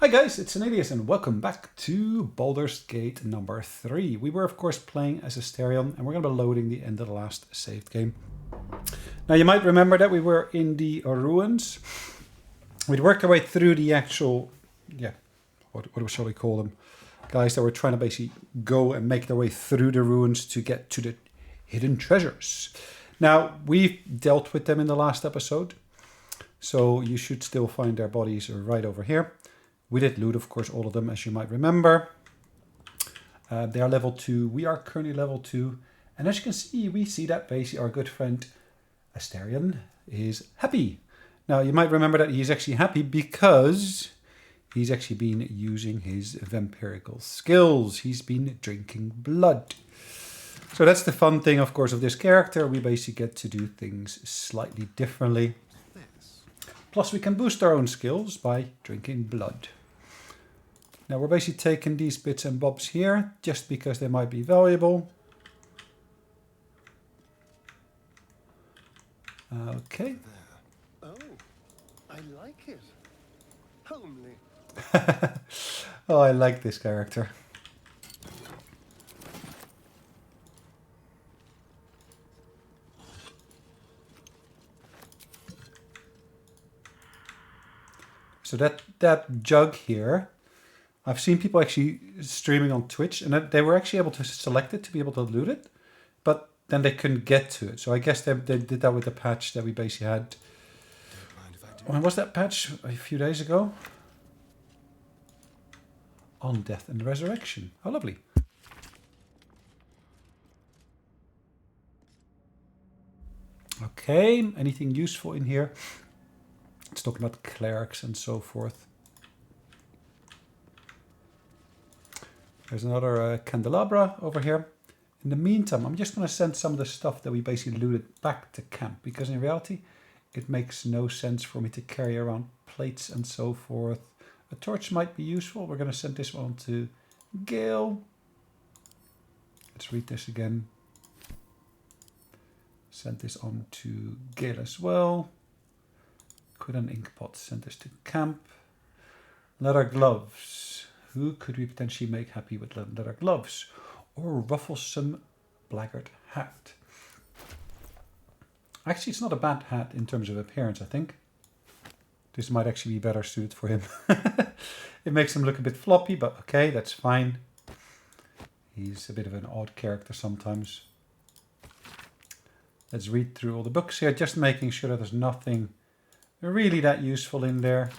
Hi guys, it's Sonelias and welcome back to Baldur's Gate number 3. We were of course playing as Astarion and we're going to be loading the end of the last saved game. Now you might remember that we were in the ruins. We'd worked our way through the actual, what shall we call them? Guys that were trying to basically go and make their way through the ruins to get to the hidden treasures. Now we've dealt with them in the last episode, so you should still find their bodies right over here. We did loot, of course, all of them, as you might remember. They are level 2. We are currently level 2. And as you can see, we see that basically our good friend Astarion is happy. Now, you might remember that he's actually happy because he's actually been using his vampirical skills. He's been drinking blood. So that's the fun thing, of course, of this character. We basically get to do things slightly differently. Plus, we can boost our own skills by drinking blood. Now we're basically taking these bits and bobs here just because they might be valuable. Okay. Oh, I like it. Homely. Oh, I like this character. So that jug here, I've seen people actually streaming on Twitch, and they were actually able to select it to be able to loot it, but then they couldn't get to it. So I guess they did that with the patch that we basically had. When was that patch? A few days ago? On Death and Resurrection. Oh, lovely. Okay, anything useful in here? It's talking about clerics and so forth. There's another candelabra over here. In the meantime, I'm just going to send some of the stuff that we basically looted back to camp, because in reality, it makes no sense for me to carry around plates and so forth. A torch might be useful. We're going to send this one to Gale. Let's read this again. Send this on to Gale as well. Quid and ink pot. Send this to camp. Leather gloves. Who could we potentially make happy with leather gloves? Or rufflesome blackguard hat. Actually, it's not a bad hat in terms of appearance, I think. This might actually be better suited for him. It makes him look a bit floppy, but okay, that's fine. He's a bit of an odd character sometimes. Let's read through all the books here, just making sure that there's nothing really that useful in there.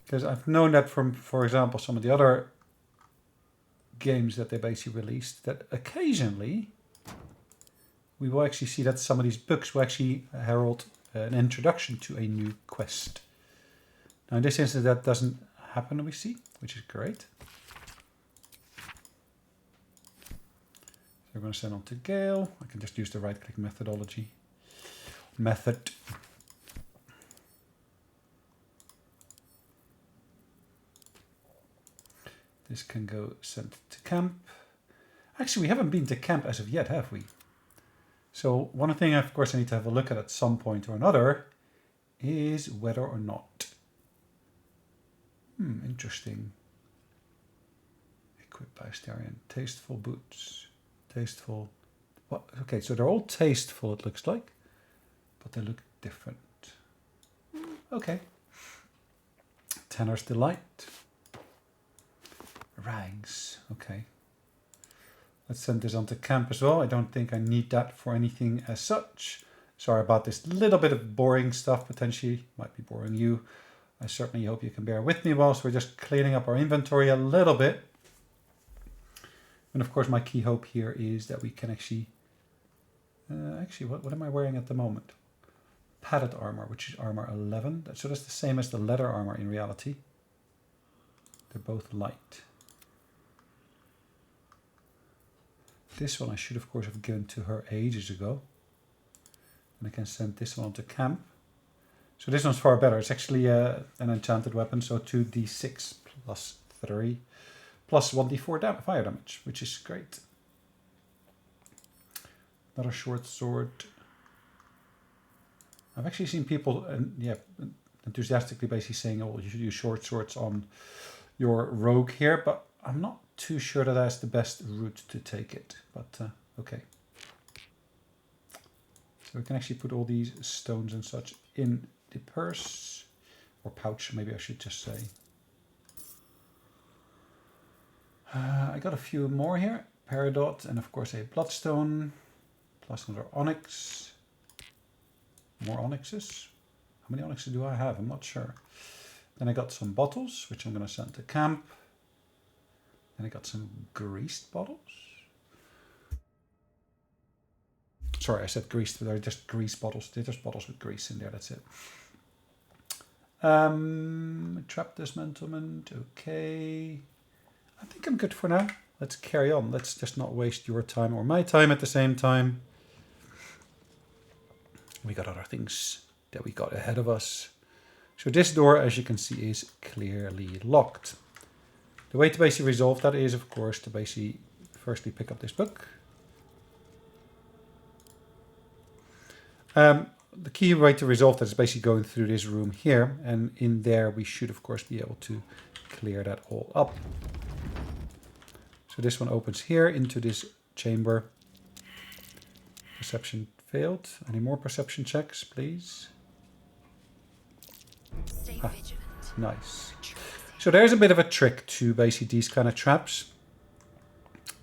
Because I've known that from, for example, some of the other games that they basically released, that occasionally we will actually see that some of these books will actually herald an introduction to a new quest. Now in this instance that doesn't happen, we see, which is great. So we're going to send on to Gale. I can just use the right-click methodology. Method. This can go sent to camp. Actually, we haven't been to camp as of yet, have we? So one thing, of course, I need to have a look at some point or another is whether or not. Interesting. Equipped by Astarion. Tasteful boots. Tasteful. What? Okay, so they're all tasteful, it looks like, but they look different. Okay. Tanner's Delight. Rags. Okay. Let's send this on to camp as well. I don't think I need that for anything as such. Sorry about this little bit of boring stuff, potentially. Might be boring you. I certainly hope you can bear with me whilst we're just cleaning up our inventory a little bit. And of course my key hope here is that we can actually... what am I wearing at the moment? Padded armor, which is armor 11. So that's the same as the leather armor in reality. They're both light. This one I should of course have given to her ages ago. And I can send this one to camp. So this one's far better. It's actually an enchanted weapon, so 2d6 plus 3 plus 1d4 fire damage, which is great. Another short sword. I've actually seen people, enthusiastically basically saying, "Oh, you should use short swords on your rogue here," but I'm not too sure that that's the best route to take it. But okay. So we can actually put all these stones and such in the purse or pouch, maybe I should just say. I got a few more here. Peridot and of course a bloodstone, plus another onyx. More onyxes. How many onyxes do I have? I'm not sure. Then I got some bottles, which I'm going to send to camp. Then I got some greased bottles. Sorry, I said greased, but they're just grease bottles. They're just bottles with grease in there, that's it. Trap dismantlement, okay. I think I'm good for now. Let's carry on. Let's just not waste your time or my time at the same time. We got other things that we got ahead of us. So this door, as you can see, is clearly locked. The way to basically resolve that is, of course, to basically firstly pick up this book. The key way to resolve that is basically going through this room here, and in there we should of course be able to clear that all up. So this one opens here into this chamber. Perception failed. Any more perception checks, please? Stay vigilant. Nice. So there's a bit of a trick to basically these kind of traps.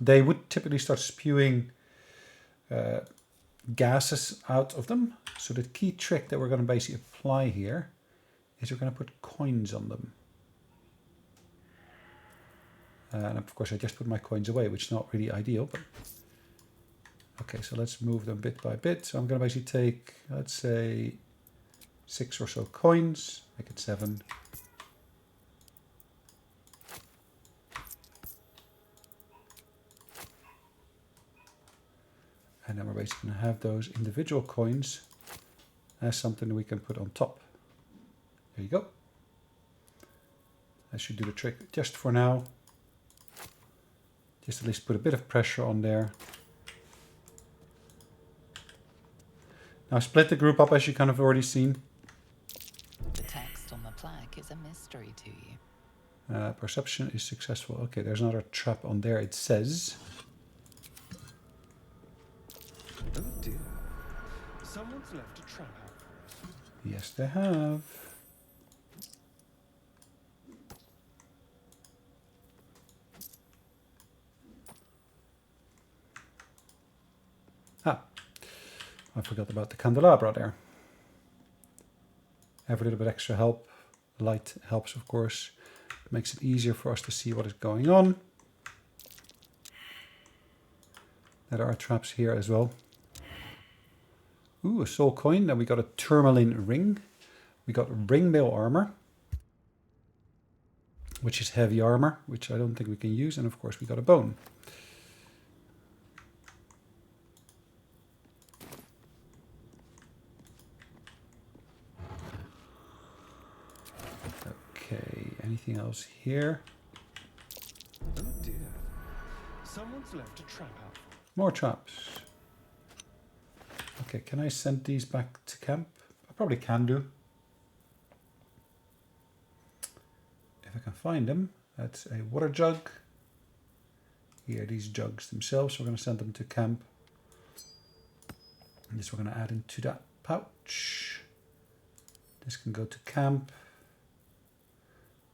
They would typically start spewing gases out of them. So the key trick that we're going to basically apply here is we're going to put coins on them. And of course I just put my coins away, which is not really ideal. But okay, so let's move them bit by bit. So I'm going to basically take, let's say, 6 or so coins, make it 7. And then we're basically going to have those individual coins as something that we can put on top. There you go. That should do the trick just for now. Just at least put a bit of pressure on there. Now split the group up as you kind of already seen. The text on the plaque is a mystery to you. Perception is successful. Okay, there's another trap on there. It says... Oh dear. Someone's left a trap out for us. Yes, they have. I forgot about the candelabra there. Every little bit extra help. Light helps, of course. It makes it easier for us to see what is going on. There are traps here as well. Ooh, a soul coin. Then we got a tourmaline ring. We got ring mail armor, which is heavy armor, which I don't think we can use. And of course we got a bone. Okay, anything else here? Oh dear. Someone's left a trap out for us. More traps. Okay, can I send these back to camp? I probably can do. If I can find them. That's a water jug. Here, these jugs themselves. We're going to send them to camp. And this we're going to add into that pouch. This can go to camp.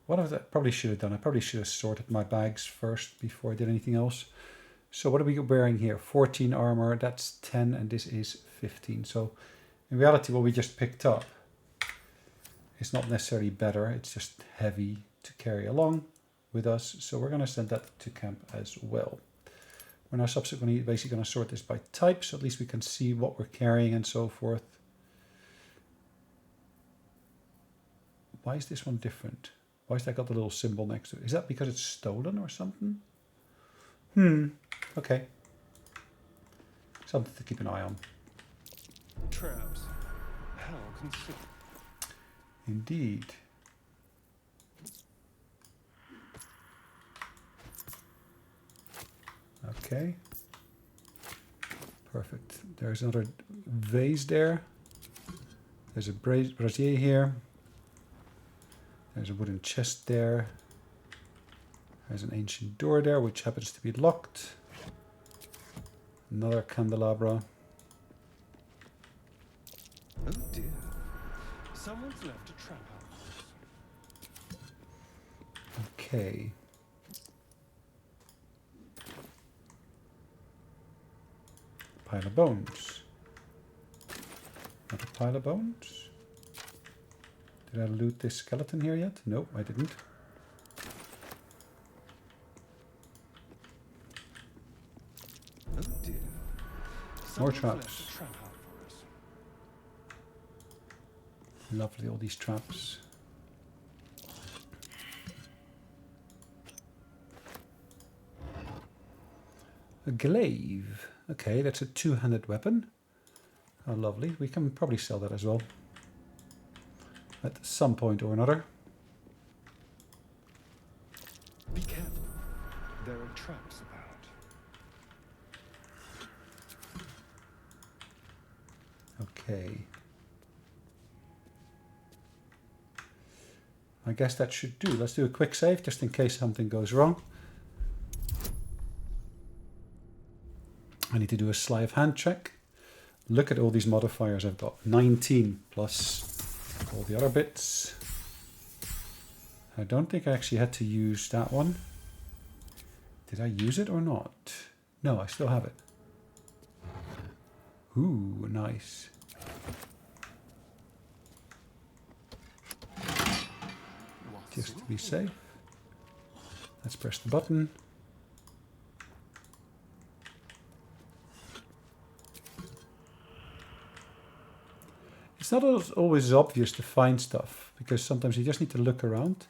What I probably should have done, I probably should have sorted my bags first before I did anything else. So what are we wearing here? 14 armor, that's 10, and this is 15. So in reality, what we just picked up is not necessarily better. It's just heavy to carry along with us. So we're going to send that to camp as well. We're now subsequently basically going to sort this by type, so at least we can see what we're carrying and so forth. Why is this one different? Why has that got the little symbol next to it? Is that because it's stolen or something? Okay. Something to keep an eye on. Traps. How considerate. Indeed. Okay. Perfect. There's another vase there. There's a brazier here. There's a wooden chest there. There's an ancient door there, which happens to be locked. Another candelabra. Oh dear. Someone's left a trap house. Okay. Pile of bones. Not a pile of bones. Did I loot this skeleton here yet? No, I didn't. Oh dear. More Someone's traps. left a trap house for us. Lovely, all these traps. A glaive. Okay, that's a two-handed weapon. Oh, lovely. We can probably sell that as well. At some point or another. Be careful. There are traps about. Okay. I guess that should do. Let's do a quick save just in case something goes wrong. I need to do a sleight of hand check. Look at all these modifiers I've got. 19 plus all the other bits. I don't think I actually had to use that one. Did I use it or not? No, I still have it. Ooh, nice. Just to be safe. Let's press the button. It's not always obvious to find stuff, because sometimes you just need to look around.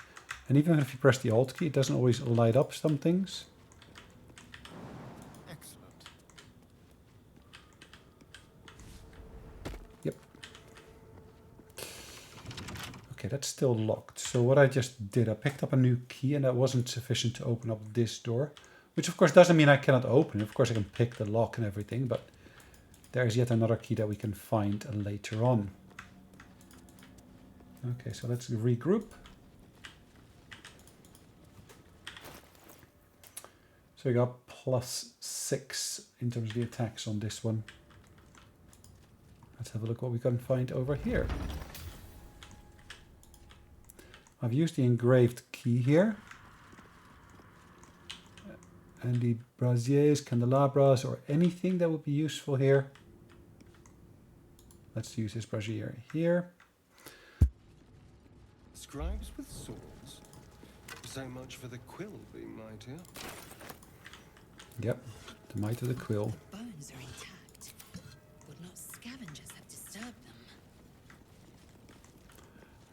And even if you press the Alt key, it doesn't always light up some things. Excellent. Yep. Okay, that's still locked. So what I just did, I picked up a new key, and that wasn't sufficient to open up this door. Which of course doesn't mean I cannot open it. Of course I can pick the lock and everything, but there's yet another key that we can find later on. Okay, so let's regroup. So we got +6 in terms of the attacks on this one. Let's have a look what we can find over here. I've used the engraved key here. And the braziers, candelabras, or anything that would be useful here. Let's use this brazier here. Scribes with swords. So much for the quill being mightier. Yep, the might of the quill. Bones are intact. Would not scavengers have disturbed them?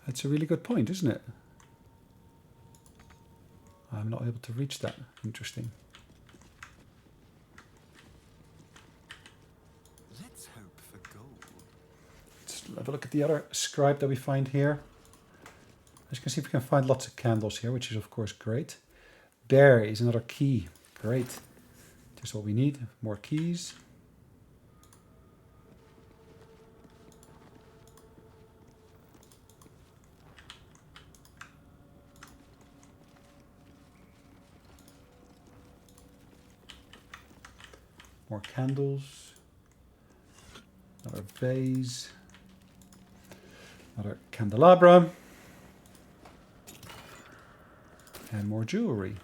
That's a really good point, isn't it? I'm not able to reach that. Interesting. Let's hope for gold. Let's have a look at the other scribe that we find here. As you can see, we can find lots of candles here, which is of course great. There is another key. Great. Just what we need. More keys. More candles. Another vase. Another candelabra. And more jewelry.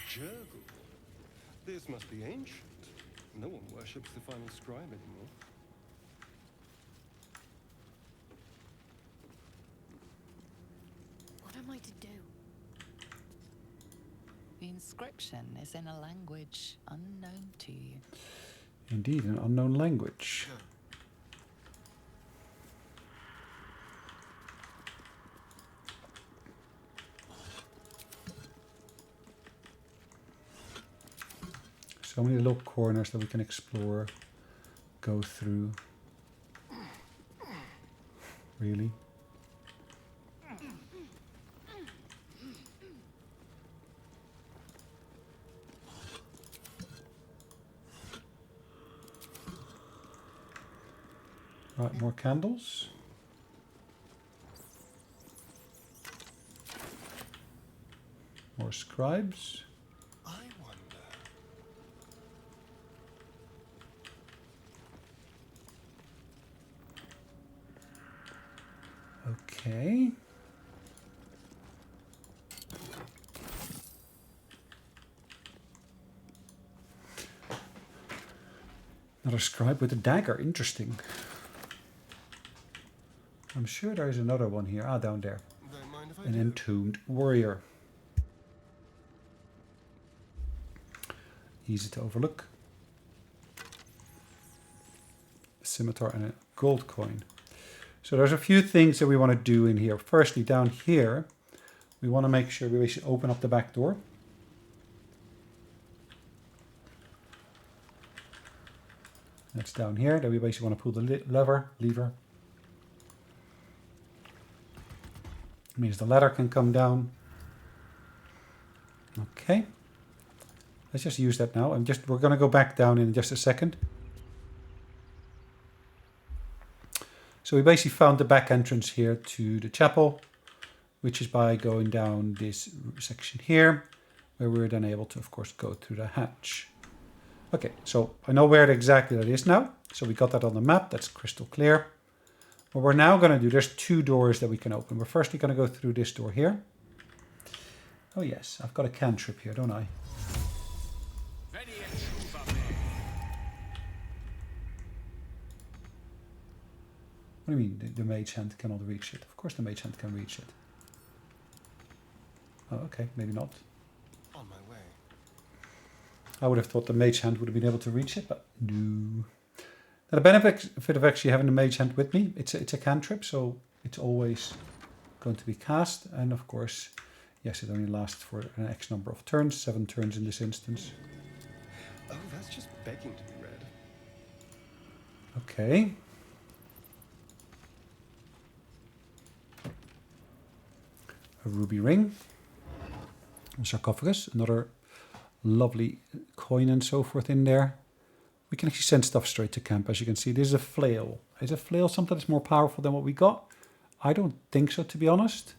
Jurgle. This must be ancient. No one worships the final scribe anymore. What am I to do? The inscription is in a language unknown to you. Indeed, an unknown language. So many little corners that we can explore, go through. Really? Right, more candles. More scribes. I wonder. Okay. Another scribe with a dagger. Interesting. I'm sure there's another one here. Ah, down there. Don't mind if I An do. entombed warrior. Easy to overlook. A scimitar and a gold coin. So there's a few things that we want to do in here. Firstly, down here, we want to make sure we should open up the back door. That's down here. Then we basically want to pull the lever. It means the ladder can come down. Okay. Let's just use that now. We're going to go back down in just a second. So we basically found the back entrance here to the chapel, which is by going down this section here, where we're then able to, of course, go through the hatch. Okay, so I know where exactly that is now. So we got that on the map. That's crystal clear. What we're now going to do, there's two doors that we can open. We're firstly going to go through this door here. Oh yes, I've got a cantrip here, don't I? What do you mean the mage hand cannot reach it? Of course the mage hand can reach it. Oh, okay, maybe not. On my way. I would have thought the mage hand would have been able to reach it, but no. Now the benefit of actually having the mage hand with me, it's a cantrip, so it's always going to be cast. And of course, yes, it only lasts for an X number of turns, 7 turns in this instance. Oh, that's just begging to be read. Okay. A ruby ring. A sarcophagus. Another lovely coin and so forth in there. We can actually send stuff straight to camp, as you can see. This is a flail. Is a flail something that's more powerful than what we got? I don't think so, to be honest.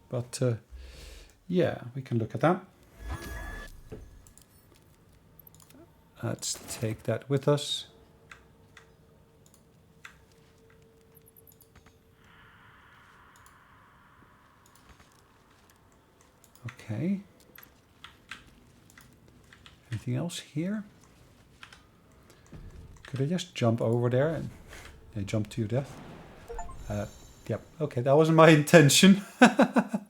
But, yeah, we can look at that. Let's take that with us. Okay. Anything else here? Could I just jump over there and jump to your death? Yep. Okay, that wasn't my intention. All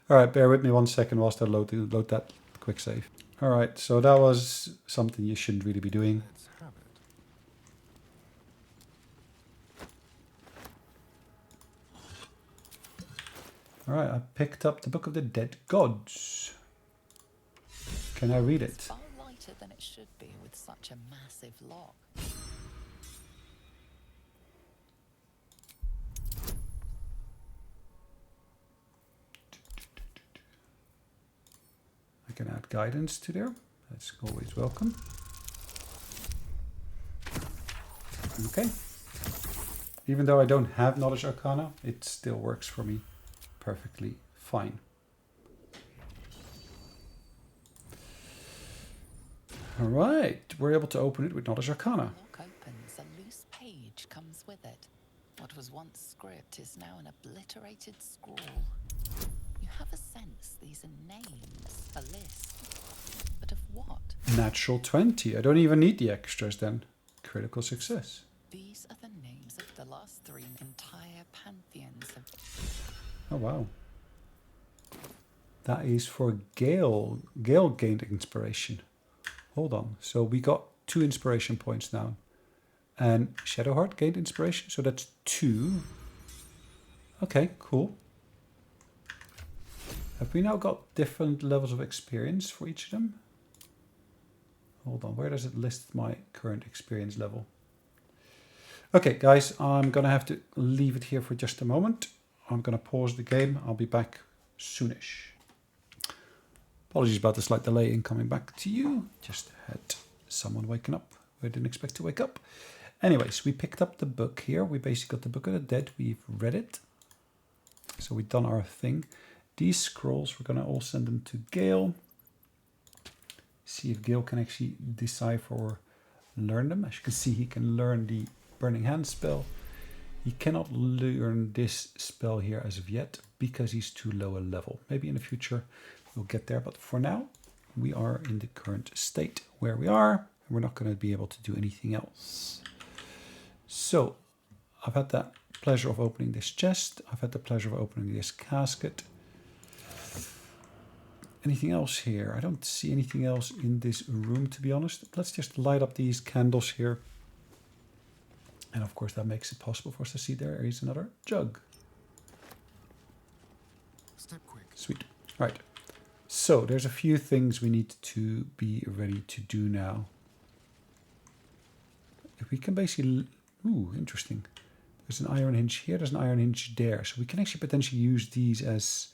right, bear with me 1 second whilst I load that quick save. All right, so that was something you shouldn't really be doing. Let's have it. All right, I picked up the Book of the Dead Gods. Can I read It's it? far lighter than it should be with such a massive lock. I can add guidance to there. That's always welcome. Okay. Even though I don't have Knowledge Arcana, it still works for me perfectly fine. All right, we're able to open it with Knowledge Arcana. Lock opens, a loose page comes with it. What was once script is now an obliterated scrawl. You have a sense these are names, a list. But of what? Natural 20. I don't even need the extras then. Critical success. These are the names of the last 3 entire pantheons of... Oh, wow. That is for Gale. Gale gained inspiration. Hold on. So we got 2 inspiration points now. And Shadowheart gained inspiration. So that's 2. Okay, cool. Have we now got different levels of experience for each of them? Hold on. Where does it list my current experience level? Okay, guys. I'm going to have to leave it here for just a moment. I'm going to pause the game. I'll be back soonish. Apologies about the slight delay in coming back to you. Just had someone waking up I didn't expect to wake up. Anyways, we picked up the book here. We basically got the Book of the Dead. We've read it. So we've done our thing. These scrolls, we're going to all send them to Gale. See if Gale can actually decipher or learn them. As you can see, he can learn the Burning Hand spell. He cannot learn this spell here as of yet because he's too low a level. Maybe in the future we'll get there, but for now we are in the current state where we are, and we're not going to be able to do anything else. So I've had the pleasure of opening this chest. I've had the pleasure of opening this casket. Anything else here? I don't see anything else in this room, to be honest. Let's just light up these candles here. And of course that makes it possible for us to see there is another jug. Step quick. Sweet. Right. So there's a few things we need to be ready to do now. If we can basically... Ooh, interesting. There's an iron hinge here. There's an iron hinge there. So we can actually potentially use these as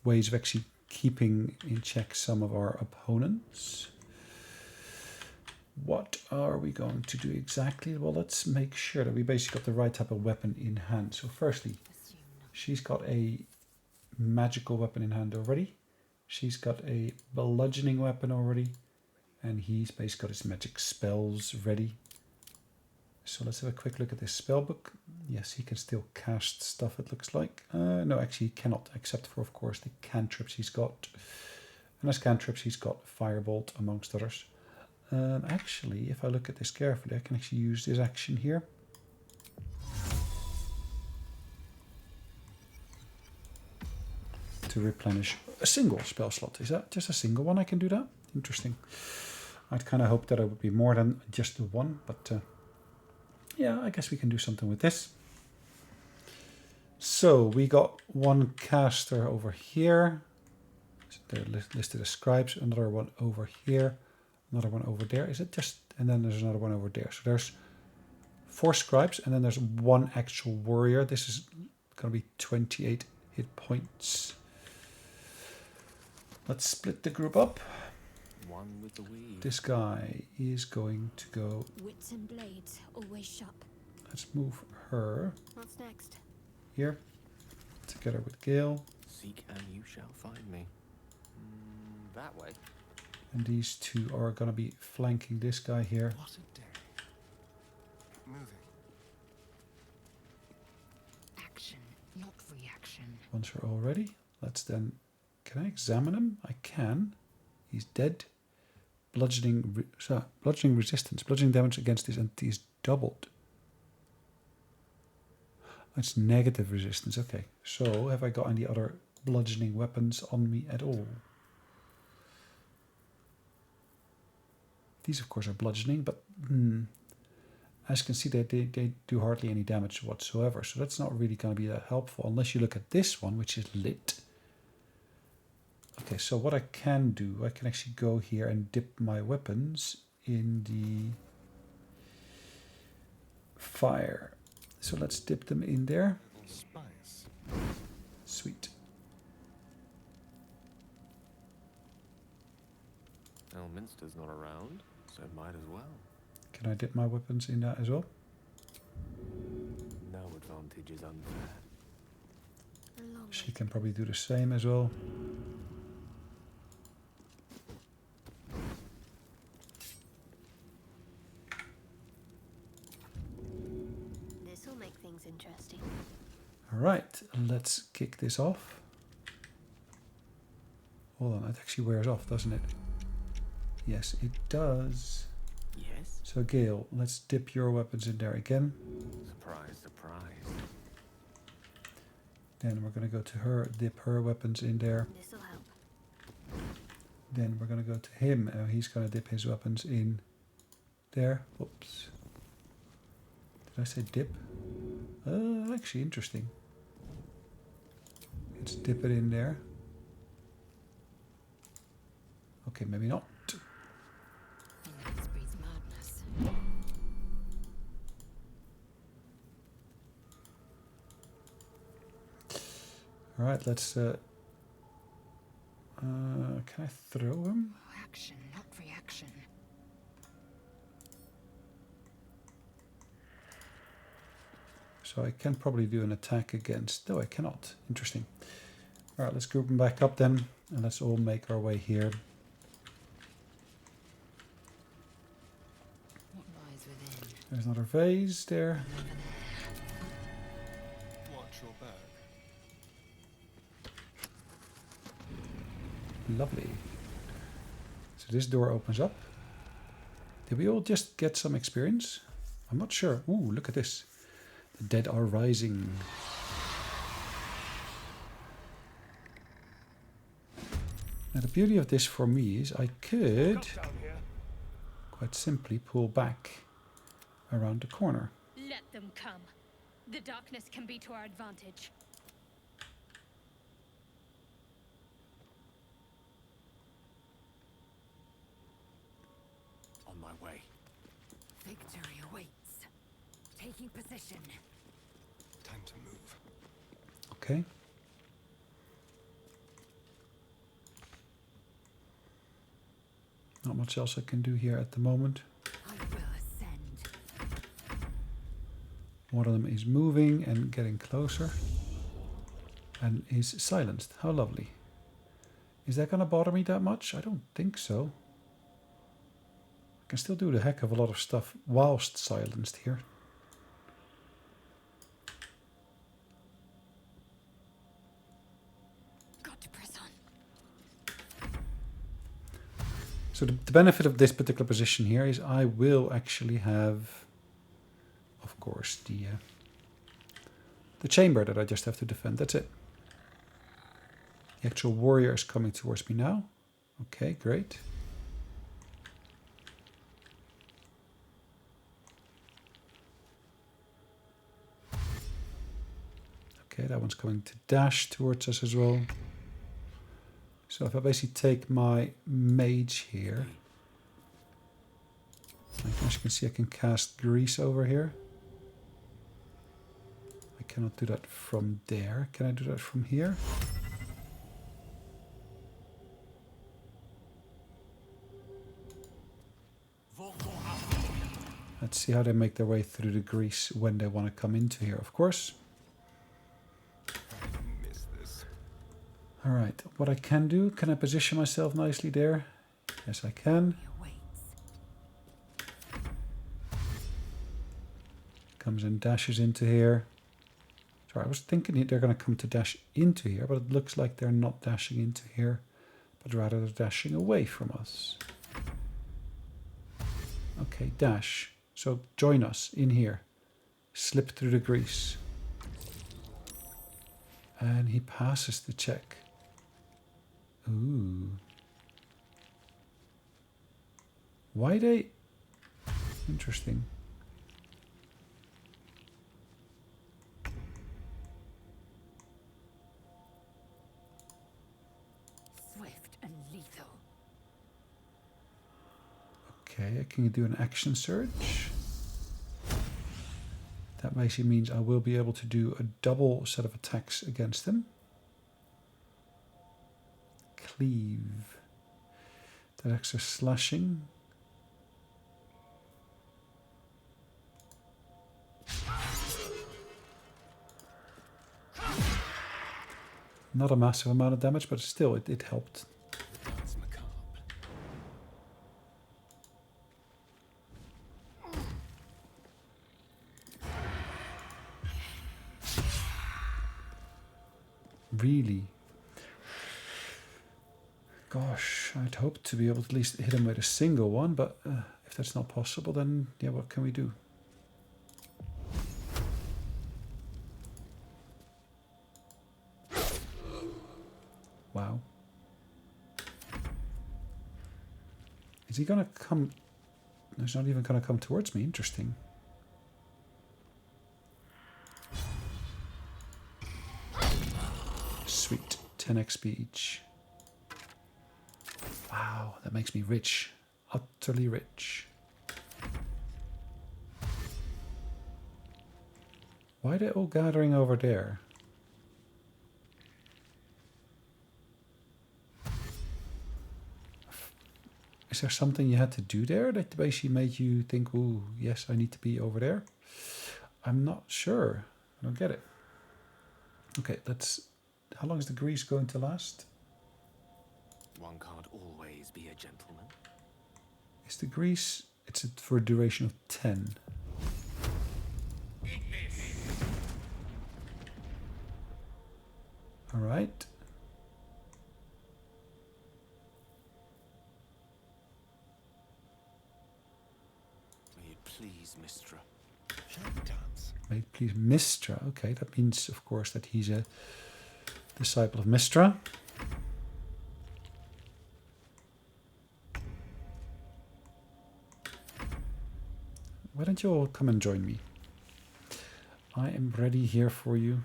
ways of actually keeping in check some of our opponents. What are we going to do exactly? Well, let's make sure that we basically got the right type of weapon in hand. So firstly, she's got a magical weapon in hand already. She's got a bludgeoning weapon already. And he's basically got his magic spells ready. So let's have a quick look at this spell book. Yes, he can still cast stuff, it looks like. No, actually he cannot, except for, of course, the cantrips he's got. And as cantrips, he's got Firebolt, amongst others. Actually, if I look at this carefully, I can actually use this action here. To replenish a single spell slot. Is that just a single one I can do that? Interesting. I'd kind of hoped that it would be more than just the one, but yeah, I guess we can do something with this. So we got one caster over here. They're listed as scribes. Another one over here. Another one over there. Is it just... And then there's another one over there. So there's 4 scribes and then there's one actual warrior. This is going to be 28 hit points. Let's split the group up. One with the weed. This guy is going to go... Wits and blades, always sharp. Let's move her What's next? here. Together with Gale. Seek and you shall find me. That way. And these two are going to be flanking this guy here. What a day. Moving. Action, not reaction. Once we're all ready, let's then... Can I examine him? I can. He's dead. Bludgeoning resistance. Bludgeoning damage against this entity is doubled. It's negative resistance. Okay. So, have I got any other bludgeoning weapons on me at all? These, of course, are bludgeoning, but as you can see, they do hardly any damage whatsoever. So that's not really going to be that helpful, unless you look at this one, which is lit. Okay, so what I can do, I can actually go here and dip my weapons in the fire. So let's dip them in there. Spice. Sweet. Elminster's not around, so might as well. Can I dip my weapons in that as well? No advantage is unfair. A long She can probably do the same as well. This'll make things interesting. Alright, let's kick this off. Hold on, it actually wears off, doesn't it? Yes, it does. Yes? So Gale, let's dip your weapons in there again. Surprise, surprise. Then we're going to go to her, dip her weapons in there. This'll help. Then we're going to go to him. He's going to dip his weapons in there. Oops. Did I say dip? Actually, interesting. Let's dip it in there. Okay, maybe not. This breeds madness. All right, let's... can I throw him? Action, not reaction. So I can probably do an attack against... No, I cannot. Interesting. Alright, let's group them back up then. And let's all make our way here. What lies within? There's another vase there. Watch your back. Lovely. So this door opens up. Did we all just get some experience? I'm not sure. Ooh, look at this. The dead are rising. Now the beauty of this for me is I could Down here. quite simply pull back around the corner. Let them come. The darkness can be to our advantage. On my way. Victory awaits. Taking position. Time to move. Okay. Not much else I can do here at the moment. I will ascend. One of them is moving and getting closer. And is silenced. How lovely. Is that going to bother me that much? I don't think so. I can still do the heck of a lot of stuff whilst silenced here. Got to press on. So the benefit of this particular position here is I will actually have, of course, the chamber that I just have to defend. That's it. The actual warrior is coming towards me now. Okay, great. Okay, that one's going to dash towards us as well. So if I basically take my mage here, as you can see, I can cast grease over here. I cannot do that from there. Can I do that from here? Let's see how they make their way through the grease when they want to come into here, of course. Miss this. All right, what I can do, can I position myself nicely there? Yes, I can. Awaits. Comes and dashes into here. Sorry, I was thinking they're going to come to dash into here, but it looks like they're not dashing into here, but rather they're dashing away from us. Okay, dash. So join us in here. Slip through the grease. And he passes the check. Ooh. Why they... Interesting. Swift and lethal. Okay, can you do an action surge? That basically means I will be able to do a double set of attacks against him. Cleave. That extra slashing. Not a massive amount of damage, but still, it helped. That's macabre. Really? Gosh, I'd hoped to be able to at least hit him with a single one, but if that's not possible, then yeah, what can we do? Wow. Is he gonna come? He's not even gonna come towards me. Interesting. Sweet. 10 XP each. Wow, that makes me rich. Utterly rich. Why are they all gathering over there? Is there something you had to do there that basically made you think, ooh, yes, I need to be over there? I'm not sure. I don't get it. Okay, let's... How long is the grease going to last? One can't always be a gentleman. Is the grease... It's for a duration of 10. Alright. May it please, Mistra. Shall we dance? May it please Mistra. Okay, that means, of course, that he's a disciple of Mistra. Why don't you all come and join me? I am ready here for you.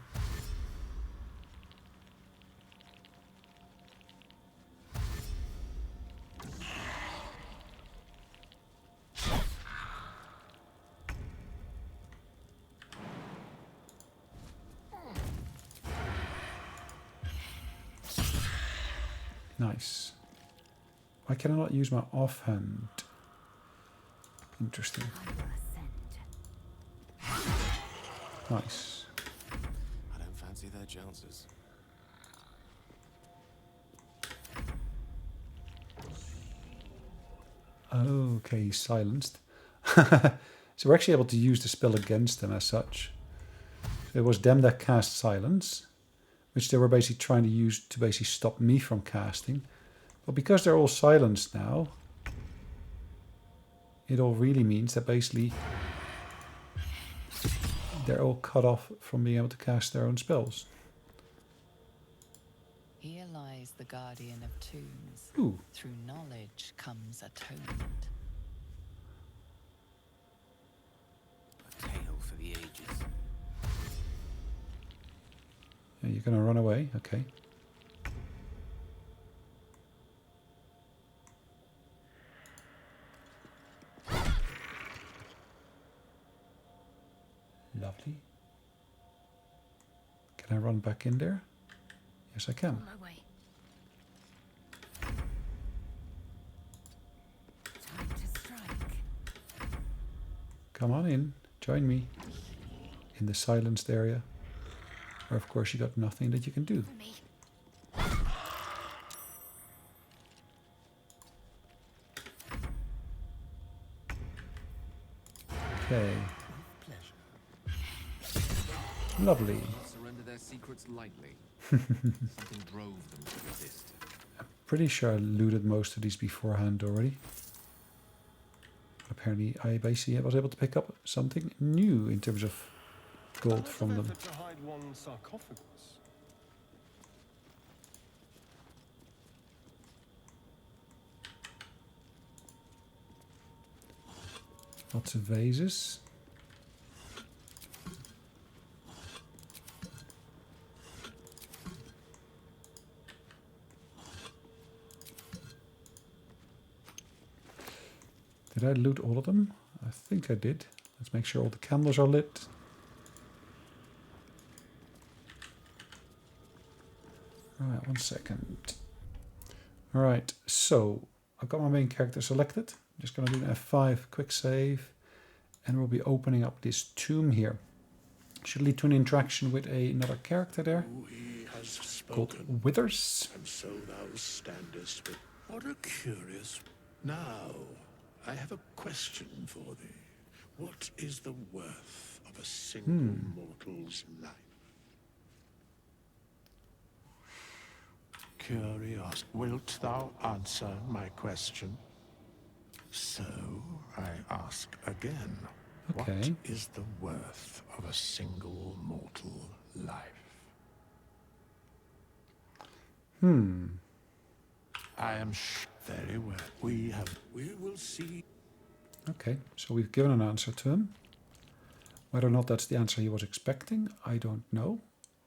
Nice. Why can I not use my offhand? Interesting. I will ascend. Nice. I don't fancy their chances. Okay, he's silenced. So we're actually able to use the spell against them as such. So it was them that cast silence, which they were basically trying to use to basically stop me from casting. But because they're all silenced now, it all really means that basically they're all cut off from being able to cast their own spells. Here lies the guardian of tombs. Ooh, Through knowledge comes atonement. A tale for the ages. yeah, you're going to run away? Okay. Lovely. Can I run back in there? Yes, I can. On my way. Time to strike. Come on in. Join me in the silenced area. Where, of course, you got nothing that you can do. For me. Okay. Pleasure. Lovely. Surrender their secrets lightly. Something drove them to resist. Pretty sure I looted most of these beforehand already. Apparently, I basically was able to pick up something new in terms of gold from them. Effort to hide one sarcophagus. Lots of vases. Did I loot all of them? I think I did. Let's make sure all the candles are lit. Alright, 1 second. Alright, so I've got my main character selected. I'm just going to do an F5 quick save. And we'll be opening up this tomb here. Should lead to an interaction with another character there. He has Called spoken, Withers. and so thou standest. What a curious. Now, I have a question for thee. What is the worth of a single mortal's life? Curious. Wilt thou answer my question? So, I ask again. Okay. What is the worth of a single mortal life? I am very well. We will see. Okay, so we've given an answer to him. Whether or not that's the answer he was expecting, I don't know.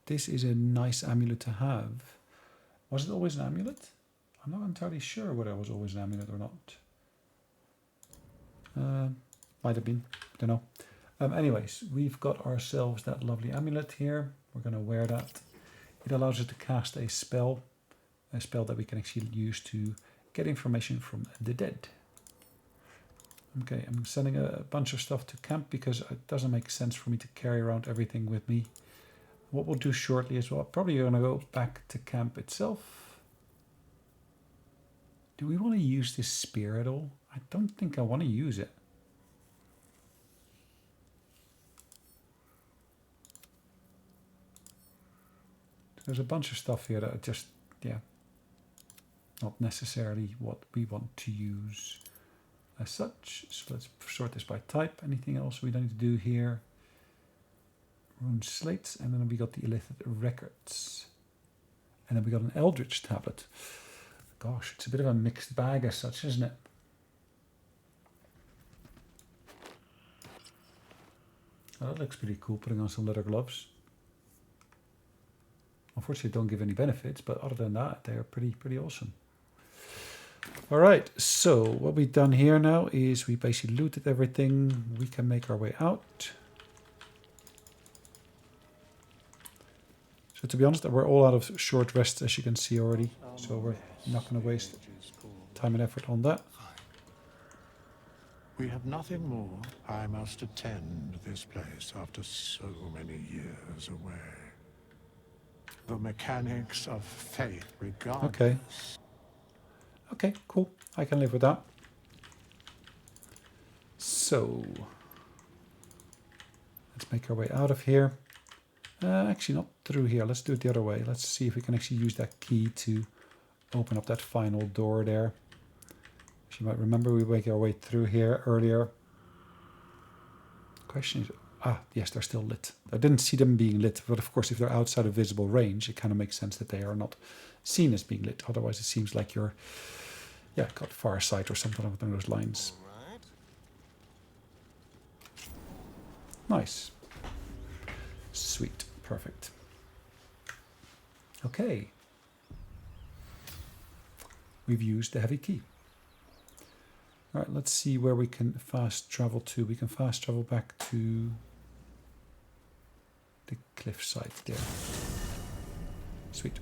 This is a nice amulet to have. Was it always an amulet? I'm not entirely sure whether it was always an amulet or not. Might have been, don't know. Anyways, we've got ourselves that lovely amulet here. We're going to wear that. It allows us to cast a spell that we can actually use to get information from the dead. Okay, I'm sending a bunch of stuff to camp because it doesn't make sense for me to carry around everything with me What we'll do shortly as well, probably going to go back to camp itself. Do we want to use this spear at all? I don't think I want to use it. There's a bunch of stuff here that are just, yeah, not necessarily what we want to use as such. So let's sort this by type. Anything else we don't need to do here? Rune slates, and then we got the illithid records. And then we got an eldritch tablet. Gosh, it's a bit of a mixed bag as such, isn't it? Oh, that looks pretty cool, putting on some leather gloves. Unfortunately, don't give any benefits, but other than that, they're pretty awesome. All right, so what we've done here now is we basically looted everything. We can make our way out. So to be honest, we're all out of short rests, as you can see already. So we're not going to waste time and effort on that. We have nothing more. I must attend this place after so many years away. The mechanics of fate regardless. Okay. Okay, cool. I can live with that. So, let's make our way out of here. Actually, not through here. Let's do it the other way. Let's see if we can actually use that key to open up that final door there. As you might remember, we make our way through here earlier. Question is, yes, they're still lit. I didn't see them being lit, but of course, if they're outside of visible range, it kind of makes sense that they are not seen as being lit. Otherwise, it seems like you're, yeah, got far sight or something along those lines. Nice. Sweet. Perfect. Okay. We've used the heavy key. All right, let's see where we can fast travel to. We can fast travel back to the cliffside there. Sweet.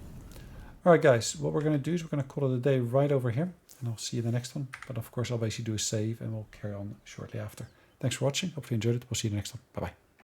All right, guys, what we're going to do is we're going to call it a day right over here, and I'll see you in the next one. But of course, I'll basically do a save, and we'll carry on shortly after. Thanks for watching. Hope you enjoyed it. We'll see you in the next one. Bye-bye.